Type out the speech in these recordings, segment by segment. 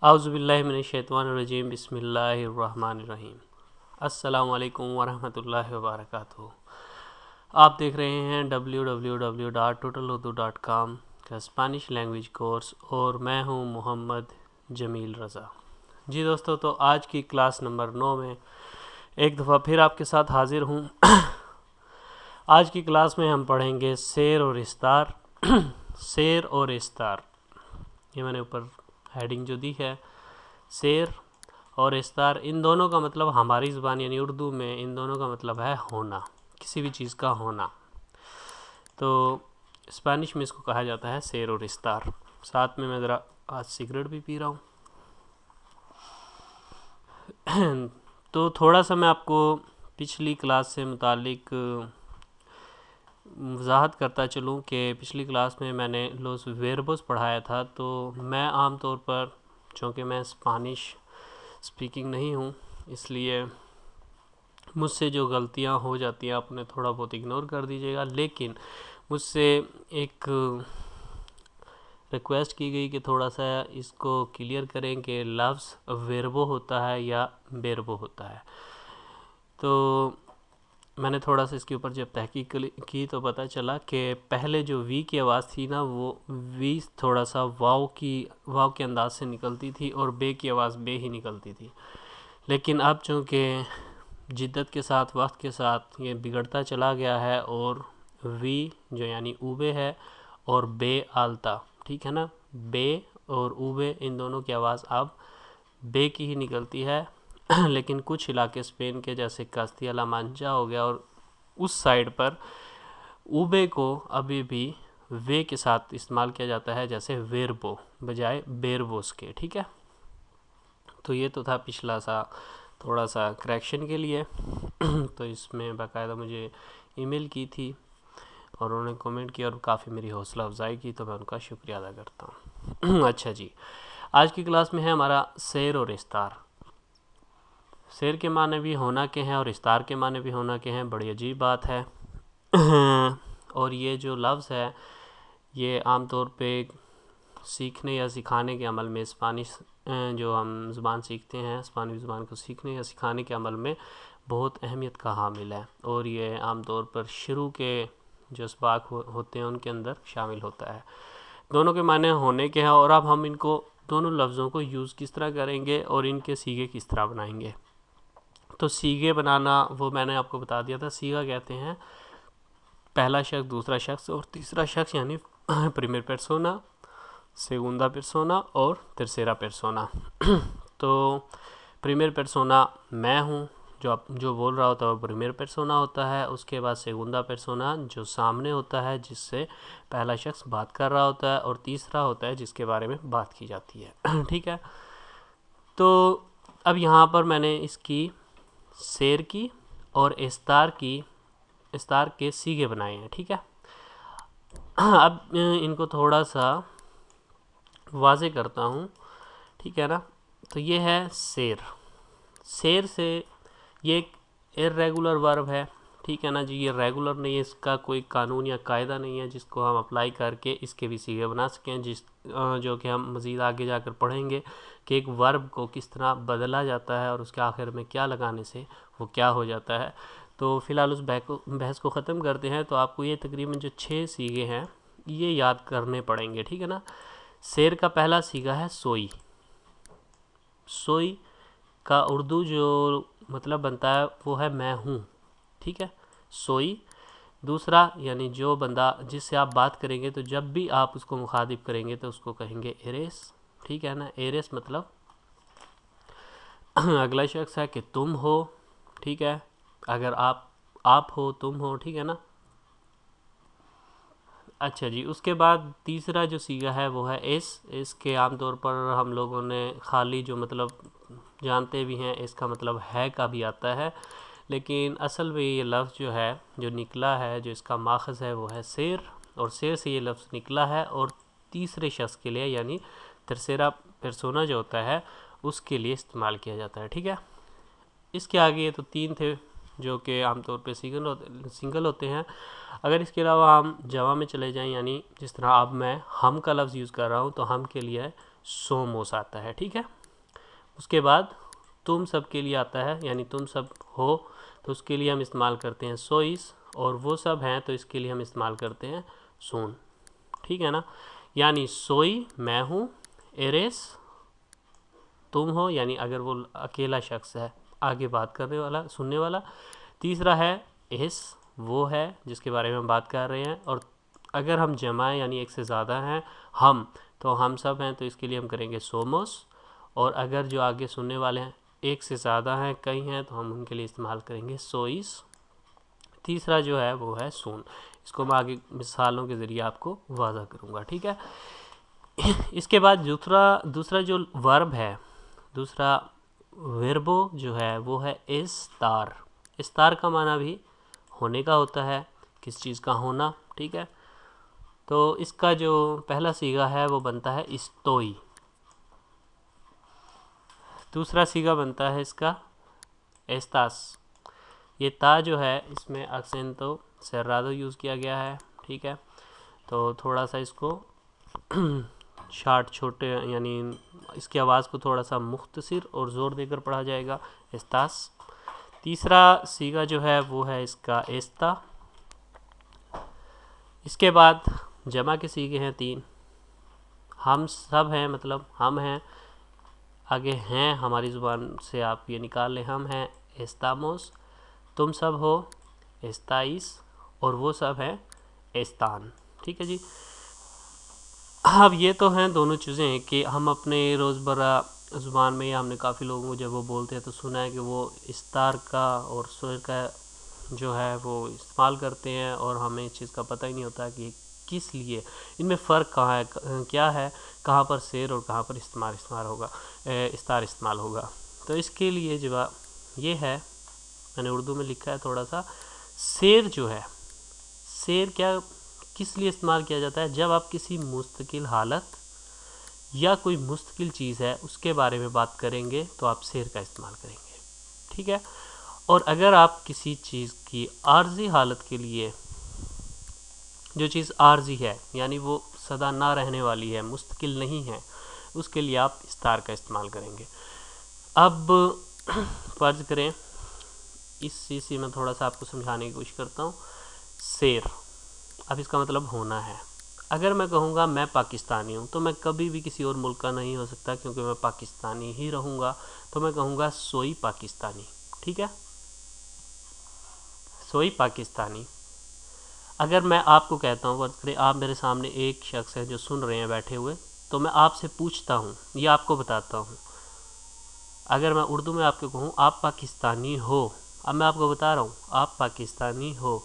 औज़ुबिल्लाहिमिनश्शैतानिर्रजीम बिस्मिल्लाहिर्रहमानिर्रहीम। अस्सलामु अलैकुम वरहमतुल्लाहि वबरकातुहू। आप देख रहे हैं www.totalurdu.com का स्पेनिश लैंग्वेज कोर्स और मैं हूं मोहम्मद जमील रज़ा। जी दोस्तों, तो आज की क्लास नंबर 9 में एक दफ़ा फिर आपके साथ हाज़िर हूं। आज की क्लास में हम पढ़ेंगे शेर और इस्तार। शेर और इस्तार, ये मैंने ऊपर हेडिंग जो दी है, शेर और इस्तार, इन दोनों का मतलब हमारी ज़ुबान यानी उर्दू में इन दोनों का मतलब है होना, किसी भी चीज़ का होना। तो स्पेनिश में इसको कहा जाता है शेर और इस्तार। साथ में मैं ज़रा आज सिगरेट भी पी रहा हूँ। तो थोड़ा सा मैं आपको पिछली क्लास से मुतालिक वजाहत करता चलूँ कि पिछली क्लास में मैंने लोस वेर्बोस पढ़ाया था। तो मैं आम तौर पर, चूँकि मैं स्पेनिश स्पीकिंग नहीं हूँ, इसलिए मुझसे जो गलतियाँ हो जाती हैं आपने थोड़ा बहुत इग्नोर कर दीजिएगा। लेकिन मुझसे एक रिक्वेस्ट की गई कि थोड़ा सा इसको क्लियर करें कि लफ्ज़ वेर्बो होता है या बेर्बो होता है। तो मैंने थोड़ा सा इसके ऊपर जब तहकीक की तो पता चला कि पहले जो वी की आवाज़ थी ना, वो वी थोड़ा सा वाव के अंदाज से निकलती थी और बे की आवाज़ बे ही निकलती थी। लेकिन अब चूँकि जिद्दत के साथ, वक्त के साथ ये बिगड़ता चला गया है और वी जो यानी ऊबे है और बे आलता, ठीक है ना, बे और ऊबे इन दोनों की आवाज़ अब बे की ही निकलती है। लेकिन कुछ इलाके स्पेन के जैसे कास्तिया ला मांचा हो गया और उस साइड पर ऊबे को अभी भी वे के साथ इस्तेमाल किया जाता है, जैसे वेरबो बजाय बेरबोस के। ठीक है, तो ये तो था पिछला सा थोड़ा सा करेक्शन के लिए। तो इसमें बाकायदा मुझे ईमेल की थी और उन्होंने कमेंट किया और काफ़ी मेरी हौसला अफजाई की, तो मैं उनका शुक्रिया अदा करता हूँ। अच्छा जी, आज की क्लास में है हमारा शेर और इस्तार। शेर के माने भी होना के हैं और इस्तार के माने भी होना के हैं। बड़ी अजीब बात है। और ये जो लफ्ज़ है ये आम तौर पे सीखने या सिखाने के अमल में, स्पेनिश जो हम ज़ुबान सीखते हैं, स्पेनिश ज़ुबान को सीखने या सिखाने के अमल में बहुत अहमियत का हामिल है। और ये आम तौर पर शुरू के जो असबाक होते हैं उनके अंदर शामिल होता है। दोनों के माने होने के हैं और अब हम इनको दोनों लफ्ज़ों को यूज़ किस तरह करेंगे और इनके सीगे किस तरह बनाएंगे। तो सीगे बनाना वो मैंने आपको बता दिया था। सीगा कहते हैं पहला शख्स, दूसरा शख्स और तीसरा शख्स, यानी प्रीमियर पर्सोना, सेगुंदा पर्सोना और tercera पर्सोना। तो प्रीमियर पर्सोना मैं हूँ, जो बोल रहा होता है वो प्रीमियर पर्सोना होता है। उसके बाद सेगुंदा पर्सोना जो सामने होता है, जिससे पहला शख्स बात कर रहा होता है, और तीसरा होता है जिसके बारे में बात की जाती है। ठीक है, तो अब यहाँ पर मैंने इसकी शेर की और इस्तार के सीगे बनाए हैं। ठीक है, अब इनको थोड़ा सा वाज़े करता हूँ, ठीक है ना। तो ये है शेर। शेर से ये एक इर्रेगुलर वर्ब है, ठीक है ना जी। ये रेगुलर नहीं है, इसका कोई कानून या कायदा नहीं है जिसको हम अप्लाई करके इसके भी सीगे बना सकें, जो कि हम मज़ीद आगे जाकर पढ़ेंगे कि एक वर्ब को किस तरह बदला जाता है और उसके आखिर में क्या लगाने से वो क्या हो जाता है। तो फ़िलहाल उस बहस को ख़त्म करते हैं। तो आपको ये तकरीबन जो 6 सीगे हैं ये याद करने पड़ेंगे, ठीक है ना। शेर का पहला सीगा है सोई। सोई का उर्दू जो मतलब बनता है वो है मैं हूँ, ठीक है, सोई। दूसरा, यानी जो बंदा जिससे आप बात करेंगे, तो जब भी आप उसको मुखातिब करेंगे तो उसको कहेंगे एरेस, ठीक है ना। एरेस मतलब अगला शख्स है कि तुम हो, ठीक है, अगर आप हो, तुम हो, ठीक है ना। अच्छा जी, उसके बाद तीसरा जो सीगा है वो है एस के आमतौर पर हम लोगों ने खाली जो मतलब जानते भी हैं, इसका मतलब है का भी आता है, लेकिन असल में ये लफ्ज़ जो है जो निकला है, जो इसका माखज़ है वो है शेर, और शेर से ये लफ्ज़ निकला है और तीसरे शख्स के लिए यानी tercera persona जो होता है उसके लिए इस्तेमाल किया जाता है। ठीक है, इसके आगे तो 3 थे जो कि आमतौर पे सिंगल होते हैं। अगर इसके अलावा हम जवा में चले जाएं, यानी जिस तरह अब मैं हम का लफ्ज़ यूज़ कर रहा हूँ, तो हम के लिए सोमोस आता है, ठीक है। उसके बाद तुम सब के लिए आता है, यानी तुम सब हो तो उसके लिए हम इस्तेमाल करते हैं सोइस, और वो सब हैं तो इसके लिए हम इस्तेमाल करते हैं सून, ठीक है ना। यानी सोई मैं हूँ, एरेस तुम हो, यानी अगर वो अकेला शख्स है आगे बात करने वाला सुनने वाला। तीसरा है एस, वो है जिसके बारे में हम बात कर रहे हैं। और अगर हम जमा है यानी एक से ज़्यादा हैं, हम तो हम सब हैं तो इसके लिए हम करेंगे सोमोस। और अगर जो आगे सुनने वाले हैं एक से ज़्यादा हैं, कई हैं, तो हम उनके लिए इस्तेमाल करेंगे सोइस। तीसरा जो है वो है सून। इसको मैं आगे मिसालों के ज़रिए आपको वाज़ा करूँगा, ठीक है। इसके बाद दूसरा जो वर्ब है, दूसरा वर्बो जो है वो है इस्तार। इस्तार का माना भी होने का होता है, किस चीज़ का होना, ठीक है। तो इसका जो पहला सीगा है वो बनता है इस्तोई। दूसरा सीगा बनता है इसका एस्तास। ये ता जो है इसमें एक्सेंटो सर्रादो यूज़ किया गया है, ठीक है। तो थोड़ा सा इसको शार्ट छोटे यानी इसकी आवाज़ को थोड़ा सा मुख्तसर और ज़ोर देकर पढ़ा जाएगा, एस्तास। तीसरा सीगा जो है वो है इसका एस्ता। इसके बाद जमा के सीगे हैं 3। हम सब हैं, मतलब हम हैं, आगे हैं हमारी ज़ुबान से आप ये निकाल लें, हम हैं एस्तामोस, तुम सब हो एस्ताइस, और वो सब हैं एस्तान, ठीक है जी। अब ये तो हैं दोनों चीज़ें कि हम अपने रोज़मर्रा ज़ुबान में, या हमने काफ़ी लोगों को जब वो बोलते हैं तो सुना है कि वो इस्तार का और स्वर का जो है वो इस्तेमाल करते हैं, और हमें इस चीज़ का पता ही नहीं होता कि किस लिए, इनमें फ़र्क कहाँ है, क्या है, कहाँ पर शेर और कहाँ पर इस्तेमाल होगा, इस्तार इस्तेमाल होगा। तो इसके लिए जवाब ये है, मैंने उर्दू में लिखा है थोड़ा सा। शेर जो है, शेर क्या किस लिए इस्तेमाल किया जाता है, जब आप किसी मुस्तकिल हालत या कोई मुस्तकिल चीज़ है उसके बारे में बात करेंगे तो आप शेर का इस्तेमाल करेंगे, ठीक है। और अगर आप किसी चीज़ की आर्जी हालत के लिए, जो चीज़ आर्जी है यानी वो सदा ना रहने वाली है, मुस्तकिल नहीं है, उसके लिए आप इस्तार का इस्तेमाल करेंगे। अब फर्ज करें, इस चीज़ से मैं थोड़ा सा आपको समझाने की कोशिश करता हूँ। शेर, अब इसका मतलब होना है। अगर मैं कहूँगा मैं पाकिस्तानी हूँ, तो मैं कभी भी किसी और मुल्क का नहीं हो सकता, क्योंकि मैं पाकिस्तानी ही रहूँगा। तो मैं कहूँगा सोई पाकिस्तानी, ठीक है, सोई पाकिस्तानी। अगर मैं आपको कहता हूँ, फर्ज करें आप मेरे सामने एक शख्स है जो सुन रहे हैं बैठे हुए, तो मैं आपसे पूछता हूँ या आपको बताता हूँ। अगर मैं उर्दू में आपको कहूँ आप पाकिस्तानी हो, अब मैं आपको बता रहा हूँ आप पाकिस्तानी हो,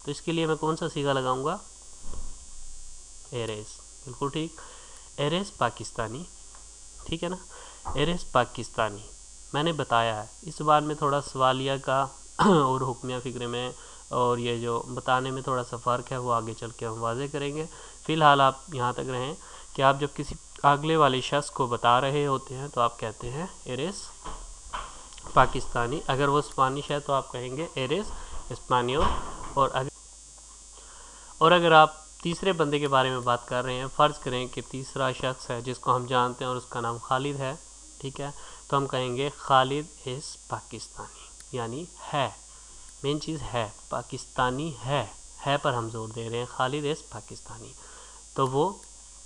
तो इसके लिए मैं कौन सा सीगा लगाऊंगा, एरेस, बिल्कुल ठीक, एरेस पाकिस्तानी, ठीक है ना, एरेस पाकिस्तानी। मैंने बताया है, इस बार में थोड़ा सवालिया का और हुक्मिया फ़िक्र में और ये जो बताने में थोड़ा सा फ़र्क है वो आगे चल के हम वाज़े करेंगे। फ़िलहाल आप यहाँ तक रहें कि आप जब किसी अगले वाले शख्स को बता रहे होते हैं तो आप कहते हैं एरेस पाकिस्तानी। अगर वो स्पानिश है तो आप कहेंगे एरेस स्पानियोल। और अगर आप तीसरे बंदे के बारे में बात कर रहे हैं, फ़र्ज़ करें कि तीसरा शख्स है जिसको हम जानते हैं और उसका नाम खालिद है, ठीक है, तो हम कहेंगे खालिद इज़ पाकिस्तानी, यानी है, मेन चीज़ है, पाकिस्तानी है पर हम जोर दे रहे हैं, खालिद इज़ पाकिस्तानी, तो वो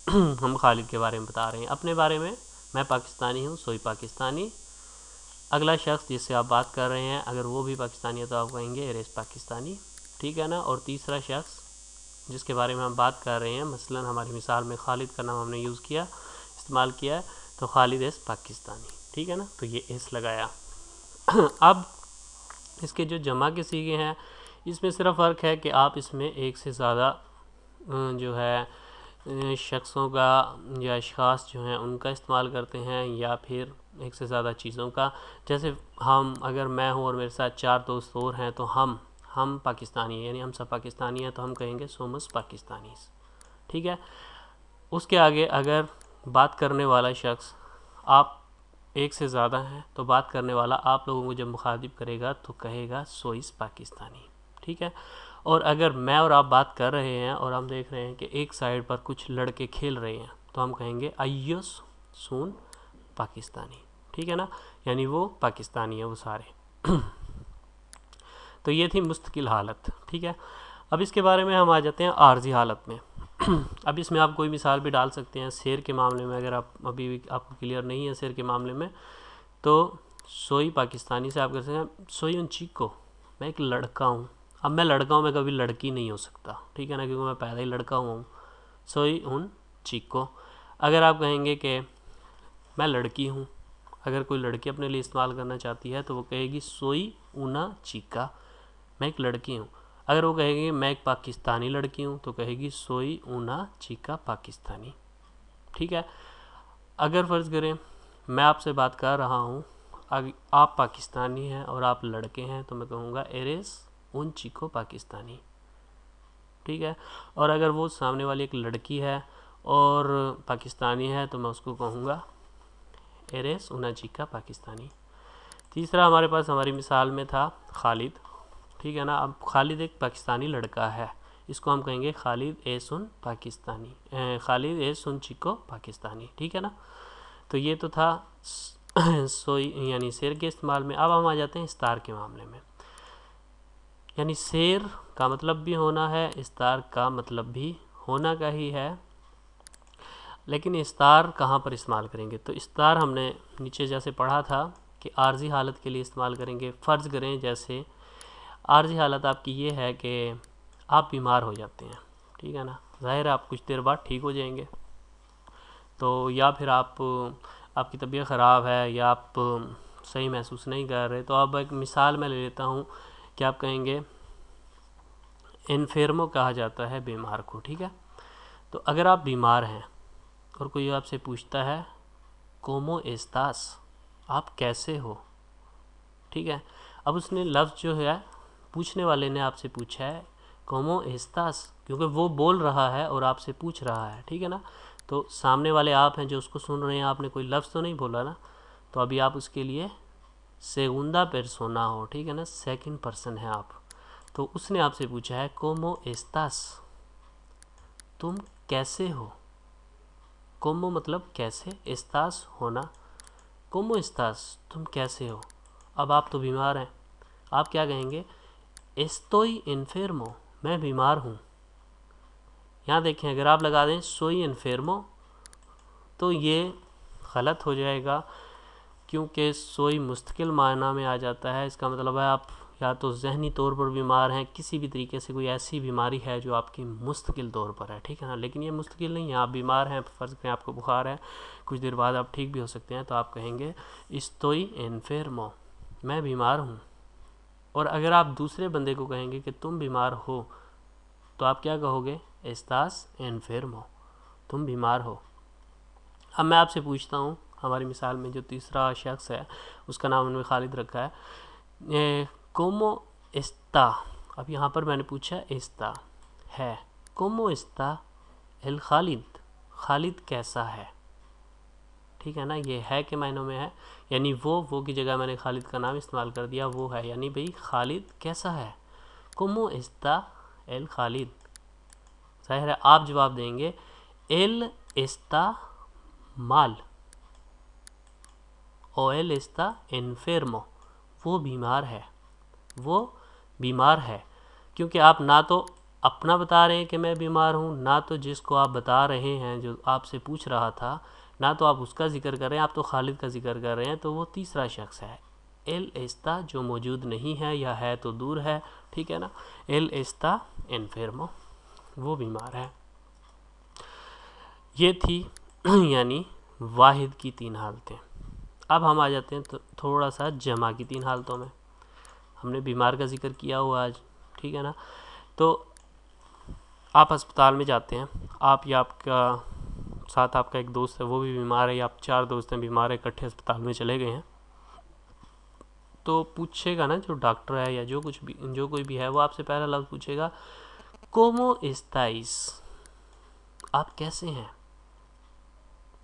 हम खालिद के बारे में बता रहे हैं। अपने बारे में मैं पाकिस्तानी हूँ, सोई पाकिस्तानी। अगला शख्स जिससे आप बात कर रहे हैं अगर वो भी पाकिस्तानी है तो आप कहेंगे एरेस पाकिस्तानी, ठीक है ना। और तीसरा शख्स जिसके बारे में हम बात कर रहे हैं, मसलन हमारी मिसाल में खालिद का नाम हमने यूज़ किया, इस्तेमाल किया है, तो खालिद एस पाकिस्तानी, ठीक है ना, तो ये एस लगाया। अब इसके जो जमा के सीगे हैं इसमें सिर्फ फ़र्क है कि आप इसमें एक से ज़्यादा जो है शख्सों का या अशख़ास जो हैं उनका इस्तेमाल करते हैं, या फिर एक से ज़्यादा चीज़ों का। जैसे हम, अगर मैं हूँ और मेरे साथ 4 दोस्त और हैं तो हम पाकिस्तानी हैं, यानी हम सब पाकिस्तानी हैं, तो हम कहेंगे सोमस पाकिस्तानीज़, ठीक है। उसके आगे अगर बात करने वाला शख्स आप एक से ज़्यादा हैं तो बात करने वाला आप लोगों को जब मुखातिब करेगा तो कहेगा सोइस पाकिस्तानी, ठीक है। और अगर मैं और आप बात कर रहे हैं और हम देख रहे हैं कि एक साइड पर कुछ लड़के खेल रहे हैं तो हम कहेंगे अय्योस सुन पाकिस्तानी, ठीक है ना, यानी वो पाकिस्तानी है वो सारे। तो ये थी मुस्तकिल हालत, ठीक है। अब इसके बारे में हम आ जाते हैं आर्जी हालत में। अब इसमें आप कोई मिसाल भी डाल सकते हैं शेर के मामले में, अगर आप अभी भी आपको क्लियर नहीं है शेर के मामले में, तो सोई पाकिस्तानी से आप कर सकते हैं सोई उन चीको, मैं एक लड़का हूँ। अब मैं लड़का हूँ, मैं कभी लड़की नहीं हो सकता, ठीक है ना, क्योंकि मैं पैदा ही लड़का हुआ हूँ। सोई उन चीको। अगर आप कहेंगे कि मैं लड़की हूँ, अगर कोई लड़की अपने लिए इस्तेमाल करना चाहती है तो वो कहेगी सोई ऊना चीका, मैं एक लड़की हूँ। अगर वो कहेगी मैं एक पाकिस्तानी लड़की हूँ तो कहेगी सोई ऊना चीका पाकिस्तानी, ठीक है। अगर फ़र्ज़ करें मैं आपसे बात कर रहा हूँ, आप पाकिस्तानी हैं और आप लड़के हैं, तो मैं कहूँगा एरेस उन चीको पाकिस्तानी, ठीक है। और अगर वो सामने वाली एक लड़की है और पाकिस्तानी है तो मैं उसको कहूँगा एरेस उना चीका पाकिस्तानी। तीसरा हमारे पास हमारी मिसाल में था खालिद, ठीक है ना। अब खालिद एक पाकिस्तानी लड़का है, इसको हम कहेंगे खालिद ए सुन पाकिस्तानी, खालिद ए सुन चिको पाकिस्तानी, ठीक है ना। तो ये तो था सोई यानी शेर के इस्तेमाल में। अब हम आ जाते हैं इस्तार के मामले में, यानी शेर का मतलब भी होना है, इस्तार का मतलब भी होना का ही है, लेकिन इस्तार कहाँ पर इस्तेमाल करेंगे। तो इस्तार हमने नीचे जैसे पढ़ा था कि आर्जी हालत के लिए इस्तेमाल करेंगे। फ़र्ज़ करें जैसे आर्जी हालत आपकी ये है कि आप बीमार हो जाते हैं, ठीक है ना, ज़ाहिर है आप कुछ देर बाद ठीक हो जाएंगे, तो या फिर आपकी तबीयत ख़राब है या आप सही महसूस नहीं कर रहे, तो अब एक मिसाल मैं ले लेता हूँ कि आप कहेंगे इन्फेर्मो कहा जाता है बीमार को, ठीक है। तो अगर आप बीमार हैं और कोई आपसे पूछता है कोमो एस्तास, आप कैसे हो, ठीक है। अब उसने लफ्ज़ जो है पूछने वाले ने आपसे पूछा है कोमो एस्तास, क्योंकि वो बोल रहा है और आपसे पूछ रहा है, ठीक है ना। तो सामने वाले आप हैं जो उसको सुन रहे हैं, आपने कोई लफ्ज़ तो नहीं बोला ना, तो अभी आप उसके लिए सेगुंदा पेर्सोना हो, ठीक है ना, सेकंड पर्सन है आप। तो उसने आपसे पूछा है कोमो एस्तास, तुम कैसे हो। कोमो मतलब कैसे, एस्तास होना, कोमो एस्तास तुम कैसे हो। अब आप तो बीमार हैं, आप क्या कहेंगे एस्तोई इन्फेर्मो, मैं बीमार हूँ। यहाँ देखें अगर आप लगा दें सोई इन्फेर्मो तो ये गलत हो जाएगा, क्योंकि सोई मुस्तकिल मायना में आ जाता है। इसका मतलब है आप या तो जहनी तौर पर बीमार हैं, किसी भी तरीके से कोई ऐसी बीमारी है जो आपकी मुस्तकिल तौर पर है, ठीक है ना। लेकिन ये मुस्तकिल नहीं है, आप बीमार हैं, फ़र्ज़ करें आपको बुखार है, कुछ देर बाद आप ठीक भी हो सकते हैं, तो आप कहेंगे इस्तोई एनफेर्मो, मैं बीमार हूँ। और अगर आप दूसरे बंदे को कहेंगे कि तुम बीमार हो, तो आप क्या कहोगे एस्तास एनफेर्मो, तुम बीमार हो। अब मैं आपसे पूछता हूँ, हमारी मिसाल में जो तीसरा शख्स है उसका नाम उन्होंने खालिद रखा है, कोमो एस्ता। अब यहाँ पर मैंने पूछा एस्ता है, कोमो एस्ता एल खालिद, खालिद कैसा है, ठीक है ना। ये है के मायनों में है, यानी वो की जगह मैंने खालिद का नाम इस्तेमाल कर दिया, वो है, यानी भाई खालिद कैसा है। कोमो एस्ता एल खालिद, जाहिर है आप जवाब देंगे एल एस्ता माल ओ एल एस्ता एनफेर्मो, वो बीमार है, वो बीमार है। क्योंकि आप ना तो अपना बता रहे हैं कि मैं बीमार हूँ, ना तो जिसको आप बता रहे हैं जो आपसे पूछ रहा था, ना तो आप उसका जिक्र कर रहे हैं, आप तो खालिद का जिक्र कर रहे हैं, तो वो तीसरा शख्स है एल एस्ता, जो मौजूद नहीं है या है तो दूर है, ठीक है ना। एल एस्ता एनफेर्मो, वो बीमार है। ये थी यानी वाहिद की तीन हालतें। अब हम आ जाते हैं तो थोड़ा सा जमा की तीन हालतों में। हमने बीमार का जिक्र किया हुआ आज, ठीक है ना। तो आप अस्पताल में जाते हैं, आप या आपका साथ आपका एक दोस्त है वो भी बीमार है, या आप चार दोस्त हैं बीमार है, इकट्ठे अस्पताल में चले गए हैं, तो पूछेगा ना जो डॉक्टर है या जो कोई भी है, वो आपसे पहला लफ्ज़ पूछेगा कोमो एस्ताइस, आप कैसे हैं,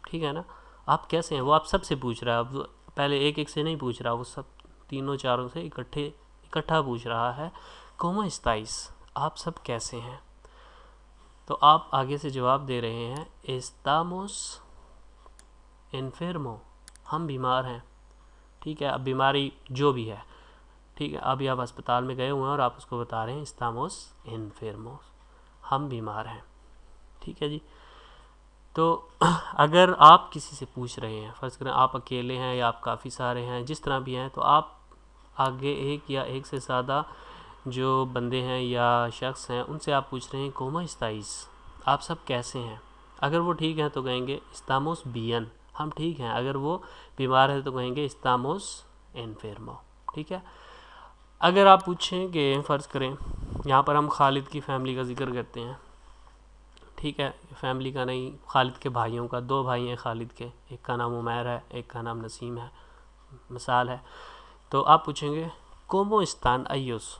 ठीक है ना। आप कैसे हैं वो आप सबसे पूछ रहा है, अब पहले एक एक से नहीं पूछ रहा, वो सब तीनों चारों से इकट्ठा पूछ रहा है कोमो एस्ताइस, आप सब कैसे हैं। तो आप आगे से जवाब दे रहे हैं एस्तामोस enfermo, हम बीमार हैं, ठीक है। अब बीमारी जो भी है, ठीक है, अभी आप अस्पताल में गए हुए हैं और आप उसको बता रहे हैं estamos enfermos, हम बीमार हैं, ठीक है जी। तो अगर आप किसी से पूछ रहे हैं, फ़र्ज़ करें आप अकेले हैं या आप काफ़ी सारे हैं, जिस तरह भी हैं, तो आप आगे एक या एक से ज़्यादा जो बंदे हैं या शख्स हैं उनसे आप पूछ रहे हैं कोमा इस्ताइस, आप सब कैसे हैं। अगर वो ठीक हैं तो कहेंगे estamos bien, हम ठीक हैं। अगर वो बीमार है तो कहेंगे estamos enfermo, ठीक है। अगर आप पूछें कि फ़र्ज़ करें यहाँ पर हम खालिद की फ़ैमिली का जिक्र करते हैं, ठीक है, फैमिली का नहीं, खालिद के भाइयों का, 2 भाई हैं खालिद के, एक का नाम उमैर है, एक का नाम नसीम है, मिसाल है। तो आप पूछेंगे कोमो स्तान अय्युस,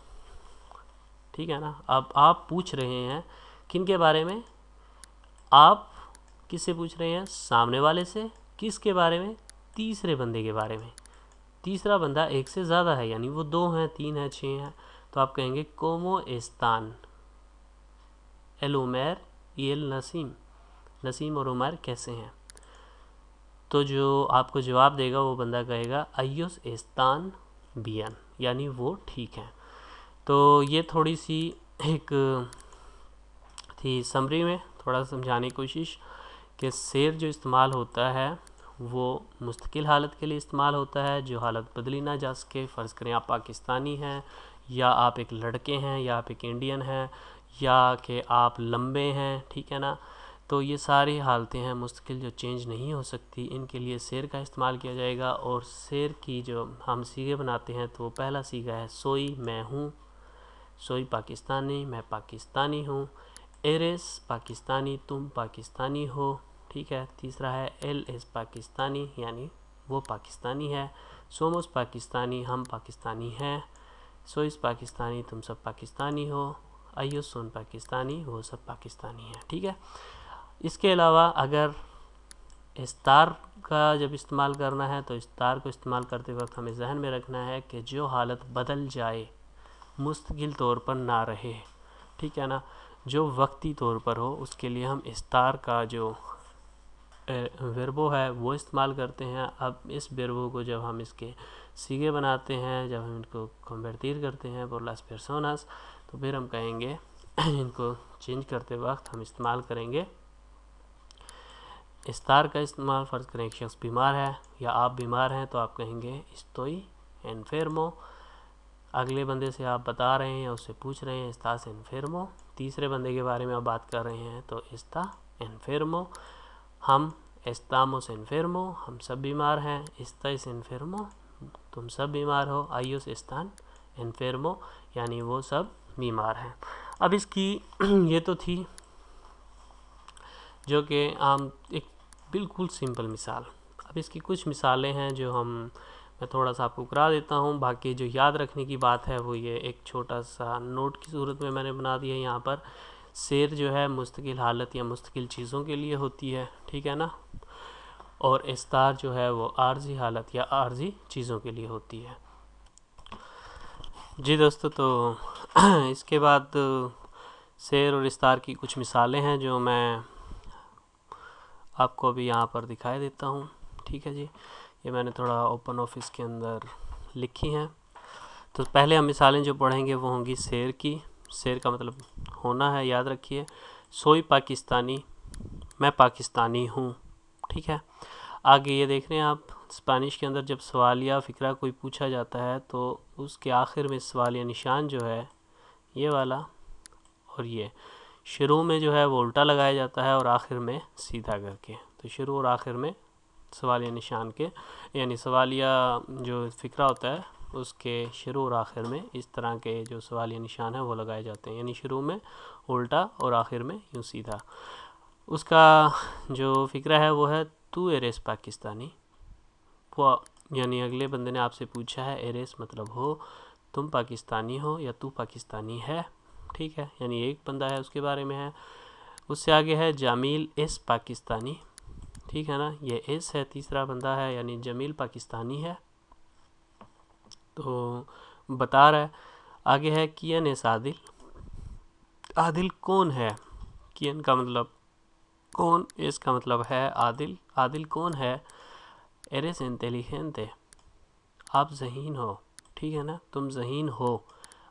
ठीक है ना। अब आप पूछ रहे हैं किन के बारे में, आप किससे पूछ रहे हैं, सामने वाले से, किसके बारे में, तीसरे बंदे के बारे में। तीसरा बंदा एक से ज़्यादा है, यानी वो 2 हैं, 3 हैं, 6 हैं, तो आप कहेंगे कोमो स्तान एल उमैर एल नसीम, नसीम और उमर कैसे हैं। तो जो आपको जवाब देगा वो बंदा कहेगा अय्युस एस्तान बियन, यानी वो ठीक हैं। तो ये थोड़ी सी एक थी समरी में थोड़ा समझाने की कोशिश कि शेर जो इस्तेमाल होता है वो मुस्तकिल हालत के लिए इस्तेमाल होता है, जो हालत बदली ना जा सके। फ़र्ज़ करें आप पाकिस्तानी हैं, या आप एक लड़के हैं, या आप एक इंडियन हैं, या कि आप लंबे हैं, ठीक है ना। तो ये सारी हालतें हैं मुस्तकिल जो चेंज नहीं हो सकती, इनके लिए शेर का इस्तेमाल किया जाएगा। और शेर की जो हम सीगे बनाते हैं तो पहला सीगा है सोई, मैं हूँ, सोई पाकिस्तानी, मैं पाकिस्तानी हूँ। एरेस पाकिस्तानी, तुम पाकिस्तानी हो, ठीक है। तीसरा है एल एस पाकिस्तानी, यानी वो पाकिस्तानी है। सोमोस पाकिस्तानी, हम पाकिस्तानी हैं। सोइस पाकिस्तानी, तुम सब पाकिस्तानी हो। अयो सोन पाकिस्तानी, वो सब पाकिस्तानी हैं, ठीक है। इसके अलावा अगर इस्तार का जब इस्तेमाल करना है तो इस्तार को इस्तेमाल करते वक्त हमें जहन में रखना है कि जो हालत बदल जाए, मुस्तकिल तौर पर ना रहे, ठीक है ना, जो वक्ती तौर पर हो, उसके लिए हम इस्तार का जो वर्बो है वो इस्तेमाल करते हैं। अब इस वर्बो को जब हम इसके सीगे बनाते हैं, जब हम इनको कन्वर्ट करते हैं por las personas, तो फिर हम कहेंगे इनको चेंज करते वक्त हम इस्तेमाल करेंगे इस्तार का इस्तेमाल। फ़र्ज़ करें एक शख्स बीमार है या आप बीमार हैं तो आप कहेंगे estoy enfermo। अगले बंदे से आप बता रहे हैं या उससे पूछ रहे हैं estás enfermo। तीसरे बंदे के बारे में आप बात कर रहे हैं तो está enfermo। हम estamos enfermo, हम सब बीमार हैं। estáis enfermo, तुम सब बीमार हो। ellos están enfermo, यानी वो सब बीमार हैं। अब इसकी ये तो थी जो कि आम एक बिल्कुल सिंपल मिसाल। अब इसकी कुछ मिसालें हैं जो मैं थोड़ा सा आपको करा देता हूँ। बाकी जो याद रखने की बात है वो ये एक छोटा सा नोट की सूरत में मैंने बना दिया है यहाँ पर। शेर जो है मुस्तकिल हालत या मुस्तकिल चीज़ों के लिए होती है, ठीक है ना, और इस्तार जो है वो आर्जी हालत या आर्जी चीज़ों के लिए होती है। जी दोस्तों, तो इसके बाद शेर और इस्तार की कुछ मिसालें हैं जो मैं आपको अभी यहाँ पर दिखाई देता हूँ, ठीक है जी। ये मैंने थोड़ा ओपन ऑफिस के अंदर लिखी हैं। तो पहले हम मिसालें जो पढ़ेंगे वो होंगी शेर की। शेर का मतलब होना है, याद रखिए। सोई पाकिस्तानी, मैं पाकिस्तानी हूँ, ठीक है। आगे ये देख रहे हैं आप, स्पेनिश के अंदर जब सवालिया फ़िक्रा कोई पूछा जाता है तो उसके आखिर में सवालिया निशान जो है ये वाला, और ये शुरू में जो है वो उल्टा लगाया जाता है और आखिर में सीधा करके। तो शुरू और आखिर में सवालिया निशान के, यानी सवालिया जो फ़िक्रा होता है उसके शुरू और आखिर में इस तरह के जो सवालिया निशान है वो लगाए जाते हैं, यानी शुरू में उल्टा और आखिर में यूँ सीधा। उसका जो फ़िक्रा है वो है तू एरेस पाकिस्तानी, वो यानी अगले बंदे ने आपसे पूछा है, एरेस मतलब हो, तुम पाकिस्तानी हो या तू पाकिस्तानी है, ठीक है, यानी एक बंदा है उसके बारे में है। उससे आगे है जामील एस पाकिस्तानी, ठीक है ना, ये एस है, तीसरा बंदा है, यानी जमील पाकिस्तानी है, तो बता रहा है। आगे है कियन एस आदिल, आदिल कौन है। कियन का मतलब कौन, एस का मतलब है आदिल, आदिल कौन है। एरेस इंटेलिजेंटे, आप ज़हीन हो, ठीक है ना, तुम ज़हीन हो।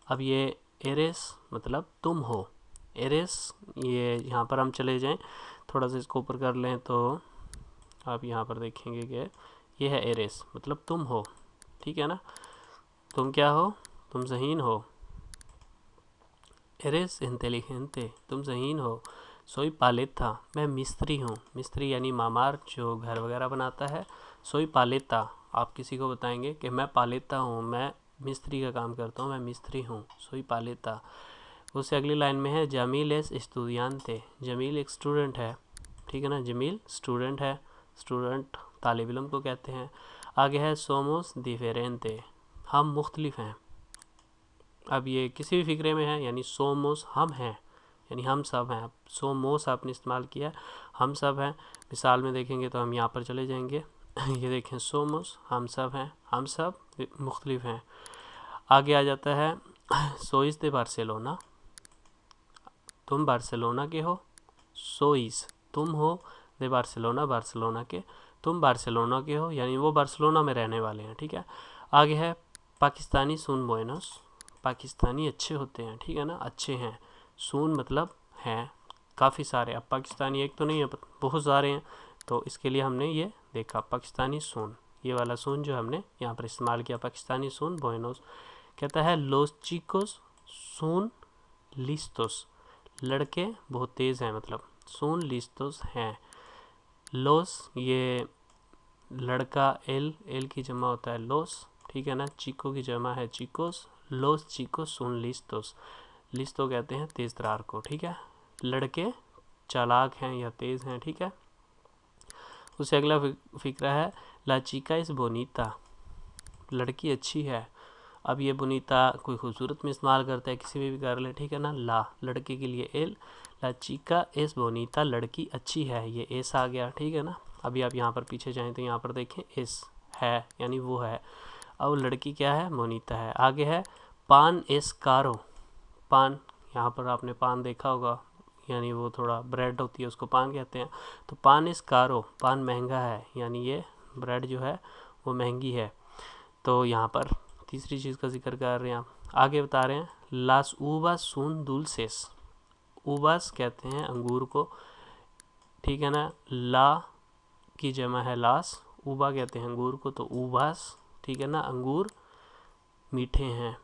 अब ये एरेस मतलब तुम हो, एरेस, ये यहाँ पर हम चले जाएं, थोड़ा सा इसको ऊपर कर लें तो आप यहाँ पर देखेंगे कि ये है एरेस मतलब तुम हो, ठीक है ना, तुम क्या हो, तुम ज़हीन हो। एरेस इंटेलिजेंटे, तुम ज़हीन हो। सोई पालेता, मैं मिस्त्री हूँ, मिस्त्री यानी मामार जो घर वगैरह बनाता है। सोई पालेता, आप किसी को बताएंगे कि मैं पालेता हूँ, मैं मिस्त्री का काम करता हूँ, मैं मिस्त्री हूँ, सोई पालेता। उससे अगली लाइन में है जमील एस एस्तुदियांते, जमील एक स्टूडेंट है, ठीक है ना, जमील स्टूडेंट है, स्टूडेंट तालिब इल्म को कहते हैं। आगे है सोमोस डिफरेंटे, हम मुख्तलिफ हैं। अब ये किसी भी फिक्रे में है, यानी सोमोस हम हैं, यानी हम सब हैं। सोमोस आपने इस्तेमाल किया, हम सब हैं। मिसाल में देखेंगे तो हम यहाँ पर चले जाएंगे ये देखें सोमोस, हम सब हैं, हम सब मुख्तलिफ हैं। आगे आ जाता है सोइस दे बार्सिलोना, तुम बार्सिलोना के हो। सोइस तुम हो, दे बार्सिलोना बार्सिलोना के, तुम बार्सिलोना के हो, यानी वो बार्सिलोना में रहने वाले हैं, ठीक है। आगे है पाकिस्तानी सुन बोएनोस, पाकिस्तानी अच्छे होते हैं, ठीक है ना, अच्छे हैं। सून मतलब हैं, काफ़ी सारे, अब पाकिस्तानी एक तो नहीं है, बहुत सारे हैं, तो इसके लिए हमने ये देखा पाकिस्तानी सून, ये वाला सून जो हमने यहाँ पर इस्तेमाल किया, पाकिस्तानी सून बोएनोस। कहता है लोस चिकोस सून लिस्टोस, लड़के बहुत तेज़ हैं, मतलब सून लिस्टोस हैं। लोस ये लड़का, एल की जमा होता है लोस, ठीक है ना, चिको की जमा है चिकोस, लोस चिकोस सून लिस्टोस, लिस्तो कहते हैं तेज़ तरार को, ठीक है, लड़के चालाक हैं या तेज़ हैं, ठीक है। उससे अगला फिक्रा है ला चिका इस बोनीता, लड़की अच्छी है। अब ये बोनीता कोई खूबसूरत में इस्तेमाल करता है, किसी में भी कर ले, ठीक है ना। ला लड़के के लिए एल, ला चिका एस बोनीता, लड़की अच्छी है, ये एस आ गया, ठीक है ना। अभी आप यहाँ पर पीछे जाएं तो यहाँ पर देखें एस है, यानी वो है। अब लड़की क्या है, बोनीता है। आगे है पान एस कारो, पान, यहाँ पर आपने पान देखा होगा, यानी वो थोड़ा ब्रेड होती है उसको पान कहते हैं, तो पान इस कारो, पान महंगा है, यानी ये ब्रेड जो है वो महंगी है। तो यहाँ पर तीसरी चीज़ का जिक्र कर रहे हैं आप। आगे बता रहे हैं लास ऊबास सून दुल्सेस, ऊबास कहते हैं अंगूर को, ठीक है ना, ला की जमा है लास, ऊबा कहते हैं अंगूर को, तो ऊबास, ठीक है ना, अंगूर मीठे हैं,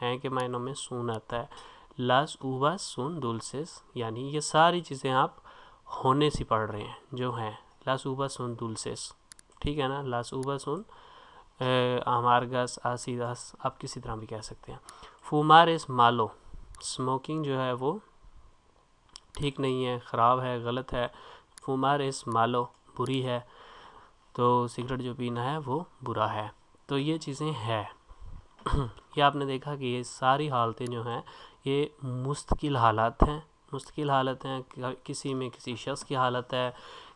हैं के मायनों में सून आता है। लास ऊबास सून दुल्सेस, यानी ये सारी चीज़ें आप होने से पढ़ रहे हैं जो हैं, लास ऊबास सून दुल्सेस, ठीक है ना, लास ऊबास सून अमारगस आसीदास, आप किसी तरह भी कह सकते हैं। फूमार इस मालो, स्मोकिंग जो है वो ठीक नहीं है, ख़राब है, गलत है। फूमार इस मालो, बुरी है, तो सिगरेट जो पीना है वो बुरा है। तो ये चीज़ें हैं ये आपने देखा कि ये सारी हालतें जो हैं ये मुस्तकिल हालात हैं, मुस्तकिल हालत हैं, किसी में किसी शख्स की हालत है,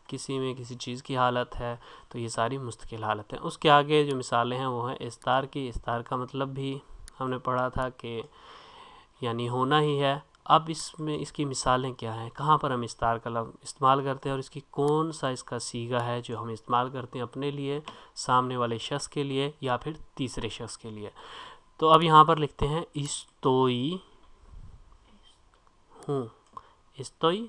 किसी में किसी चीज़ की हालत है, तो ये सारी मुस्तकिल हालत हैं। उसके आगे जो मिसालें हैं वो हैं इस्तार की, इस्तार का मतलब भी हमने पढ़ा था कि यानी होना ही है। अब इसमें इसकी मिसालें क्या हैं, कहाँ पर हम इस्तार का लफ्ज़ इस्तेमाल करते हैं और इसकी कौन सा इसका सीगा है जो हम इस्तेमाल करते हैं अपने लिए, सामने वाले शख्स के लिए या फिर तीसरे शख्स के लिए। तो अब यहाँ पर लिखते हैं इस्तोई हूँ, इस्तोई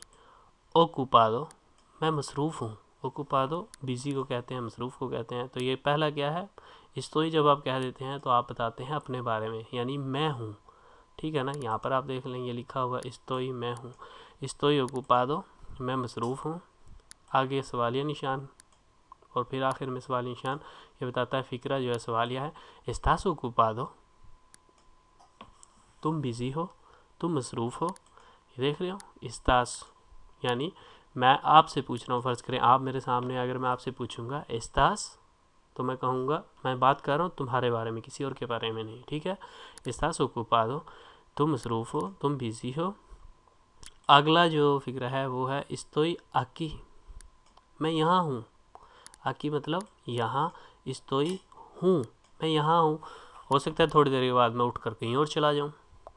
ओकुपादो, मैं मसरूफ़ हूँ, ओकुपादो बिज़ी को कहते हैं, मसरूफ़ को कहते हैं। तो ये पहला क्या है, इस्तोई जब आप कह देते हैं तो आप बताते हैं अपने बारे में, यानी मैं हूँ, ठीक है ना। यहाँ पर आप देख लें ये लिखा हुआ इस्तोई मैं हूँ, इस्तोई ओकुपादो, मैं मसरूफ़ हूँ। आगे सवालिया निशान और फिर आखिर में सवालिया निशान, ये बताता है फ़िक्रा जो है सवालिया है, इस्तास ओकुपादो, तुम बिज़ी हो, तुम मसरूफ़ हो, ये देख रहे हो, इस्तास यानी मैं आपसे पूछ रहा हूँ, फ़र्ज़ करें आप मेरे सामने, अगर मैं आपसे पूछूंगा इस्तास, तो मैं कहूँगा मैं बात कर रहा हूँ तुम्हारे बारे में, किसी और के बारे में नहीं, ठीक है। इस्तास ओकुपादो, तुम मसरूफ़ हो, तुम बिज़ी हो। अगला जो फ़िक्रा है वो है इस्तोई आकी, मैं यहाँ हूँ, आकी मतलब यहाँ, इस्तोई हूँ, मैं यहाँ हूँ। हो सकता है थोड़ी देर के बाद मैं उठ कर कहीं और चला जाऊँ।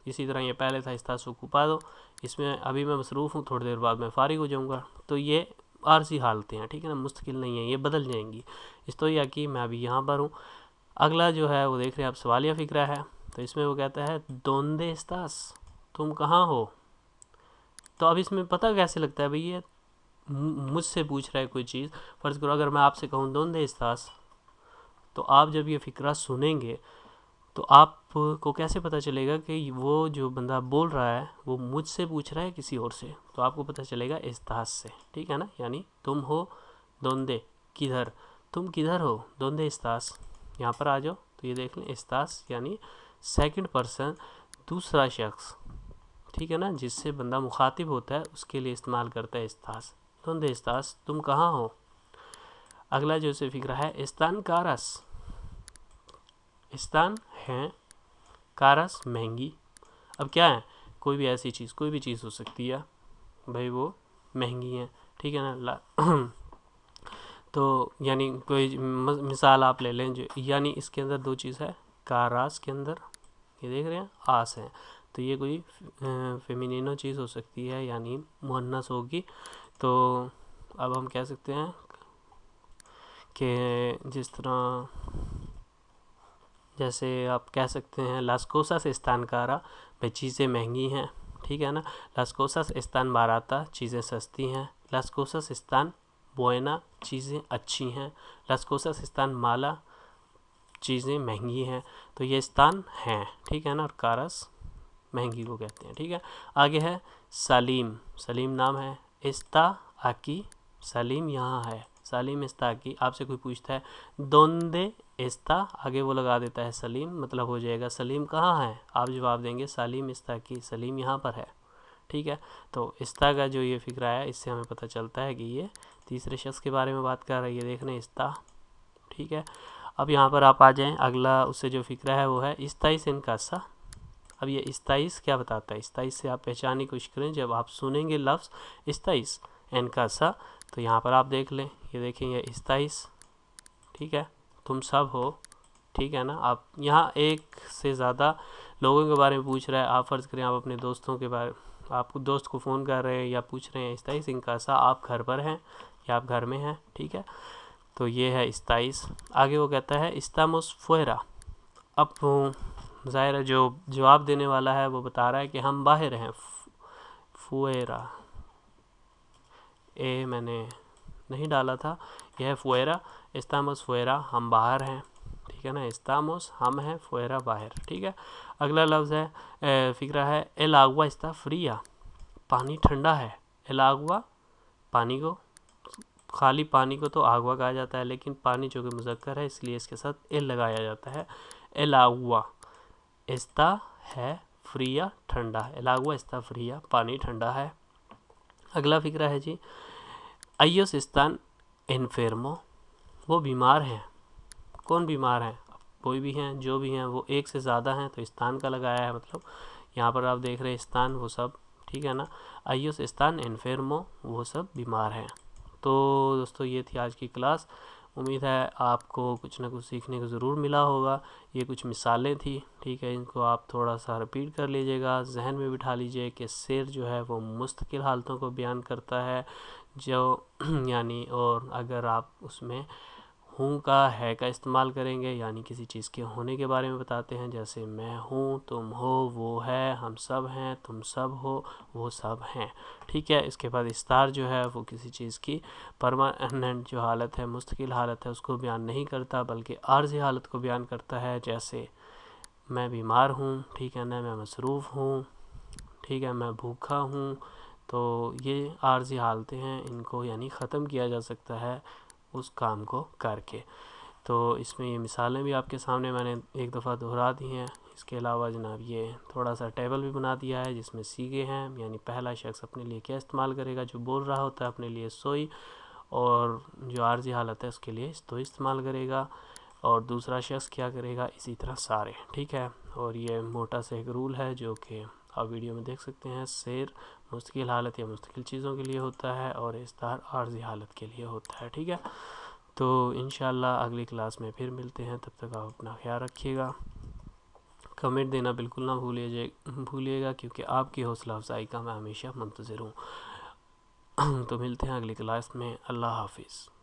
इसी तरह ये पहले था इस्तास ओकुपादो, इसमें अभी मैं मसरूफ़ हूँ, थोड़ी देर बाद मैं फ़ारिग हो जाऊँगा। तो ये आरजी हालतें हैं, ठीक है ना, मुस्तकिल नहीं है, ये बदल जाएंगी। इस तो या कि मैं अभी यहाँ पर हूँ। अगला जो है वो देख रहे हैं आप, सवालिया फ़िक्रा है। तो इसमें वो कहता है दोंदे एस्तास, तुम कहाँ हो। तो अब इसमें पता कैसे लगता है भाई, ये मुझसे पूछ रहा है कोई चीज़। फ़र्ज़ करो अगर मैं आपसे कहूँ दोंदे एस्तास, तो आप जब ये फ़िक्रा सुनेंगे तो आपको कैसे पता चलेगा कि वो जो बंदा बोल रहा है वो मुझसे पूछ रहा है किसी और से। तो आपको पता चलेगा एस्तास से, ठीक है ना, यानी तुम हो दोंदे, किधर, तुम किधर हो, दोंदे एस्तास, यहाँ पर आ जाओ। तो ये देख लें, एस्तास यानी सेकंड पर्सन, दूसरा शख्स, ठीक है ना, जिससे बंदा मुखातिब होता है उसके लिए इस्तेमाल करता है एस्तास। दोंदे एस्तास, तुम कहाँ हो। अगला जो से फिक्र है, इस्तान कारस, इस्तान है, कारस महंगी। अब क्या है, कोई भी ऐसी चीज़, कोई भी चीज़ हो सकती है भाई, वो महंगी है, ठीक है ना। तो यानी कोई मिसाल आप ले लें जो, यानी इसके अंदर दो चीज़ है, कारास के अंदर ये देख रहे हैं आस है, तो ये कोई फेमिनिनो चीज़ हो सकती है, यानी मुअन्नस होगी। तो अब हम कह सकते हैं कि जिस तरह, जैसे आप कह सकते हैं लास कोसास स्थान कारा, भाई चीज़ें महंगी हैं, ठीक है ना। लास कोसास स्थान बाराता, चीज़ें सस्ती हैं। लास कोसास स्थान बुएना, चीज़ें अच्छी हैं। लास कोसास स्थान माला, चीज़ें महंगी हैं। तो ये स्थान हैं, ठीक है ना, और कारस महंगी को कहते हैं, ठीक है। आगे है सलीम, सलीम नाम है। इस्ता आकी, सलीम यहाँ है, सलीम इस्ता की। आपसे कोई पूछता है दोंदे इस्ता, आगे वो लगा देता है सलीम, मतलब हो जाएगा सलीम कहाँ है, आप जवाब देंगे सलीम इस्ता की, सलीम यहाँ पर है, ठीक है। तो इस्ता का जो ये फिक्रा है, इससे हमें पता चलता है कि ये तीसरे शख्स के बारे में बात कर रही है, देख रहे हैं इस्ता, ठीक है। अब यहाँ पर आप आ जाएँ, अगला उससे जो फिक्रा है वो है इस्ताइस इनकासा। अब ये इस्ताइस क्या बताता है, इस्ताइस से आप पहचानने की कोशिश करें। जब आप सुनेंगे लफ्ज़ इस्ताइस इनकासा, तो यहाँ पर आप देख लें, ये देखें ये इस्ताइस, ठीक है, तुम सब हो, ठीक है ना। आप यहाँ एक से ज़्यादा लोगों के बारे में पूछ रहा है, आप फ़र्ज़ करें आप अपने दोस्तों के बारे, आप दोस्त को फ़ोन कर रहे हैं या पूछ रहे हैं इस्ताइस इनकासा, आप घर पर हैं या आप घर में हैं, ठीक है। तो ये है इस्ताइस। आगे वो कहता है इस्तामुस फुएरा। अब ज़ाहिर है जो जवाब देने वाला है वो बता रहा है कि हम बाहर हैं। फुएरा, ए मैंने नहीं डाला था, यह है फुएरा, इस्तामोस फुएरा, हम बाहर हैं, ठीक है ना। इस्तामोस हम हैं, फुएरा बाहर, ठीक है। अगला लफ्ज़ है फिक्रा है एल आगवा इस्ता फ्रिया, पानी ठंडा है। एल आगवा, पानी को, खाली पानी को तो आगवा कहा जाता है, लेकिन पानी जो कि मुज़क्कर है इसलिए इसके साथ एल लगाया जाता है। एल आगवा इस्ता है, फ्रिया ठंडा है, एल आगवा इस्ता फ्रिया, पानी ठंडा है। अगला फिक्रा है जी अयोस इस्तान इन्फेर्मो, वो बीमार हैं। कौन बीमार हैं, कोई भी हैं, जो भी हैं, वो एक से ज़्यादा हैं, तो स्थान का लगाया है, मतलब यहाँ पर आप देख रहे हैं स्थान वो सब, ठीक है ना। अयोस स्थान इन्फेर्मो, वो सब बीमार हैं। तो दोस्तों ये थी आज की क्लास, उम्मीद है आपको कुछ ना कुछ सीखने को ज़रूर मिला होगा। ये कुछ मिसालें थी, ठीक है, इनको आप थोड़ा सा रिपीट कर लीजिएगा, जहन में बिठा लीजिए कि शेर जो है वो मुस्तकिल हालतों को बयान करता है जो यानी, और अगर आप उसमें हूँ का है का इस्तेमाल करेंगे, यानी किसी चीज़ के होने के बारे में बताते हैं, जैसे मैं हूँ, तुम हो, वो है, हम सब हैं, तुम सब हो, वो सब हैं, ठीक है। इसके बाद इस्तार जो है वो किसी चीज़ की परमानेंट जो हालत है, मुस्तकिल हालत है, उसको बयान नहीं करता, बल्कि आर्जी हालत को बयान करता है। जैसे मैं बीमार हूँ, ठीक है ना, मैं मसरूफ़ हूँ, ठीक है, मैं भूखा हूँ। तो ये आर्जी हालतें हैं, इनको यानी ख़त्म किया जा सकता है उस काम को करके। तो इसमें ये मिसालें भी आपके सामने मैंने एक दफ़ा दोहरा दी हैं। इसके अलावा जनाब ये थोड़ा सा टेबल भी बना दिया है जिसमें सीगे हैं, यानी पहला शख्स अपने लिए क्या इस्तेमाल करेगा, जो बोल रहा होता है अपने लिए सोई, और जो आर्जी हालत है उसके लिए तो इस्तेमाल करेगा, और दूसरा शख्स क्या करेगा, इसी तरह सारे, ठीक है। और ये मोटा सा एक रूल है जो कि आप वीडियो में देख सकते हैं। शेर मुश्किल हालत या मुश्किल चीज़ों के लिए होता है, और इस्तार आर्जी हालत के लिए होता है, ठीक है। तो इंशाल्लाह अगली क्लास में फिर मिलते हैं, तब तक आप अपना ख्याल रखिएगा। कमेंट देना बिल्कुल ना भूलिएगा, क्योंकि आपकी हौसला अफजाई का मैं हमेशा मुंतज़िर हूँ। तो मिलते हैं अगली क्लास में। अल्लाह हाफिज़।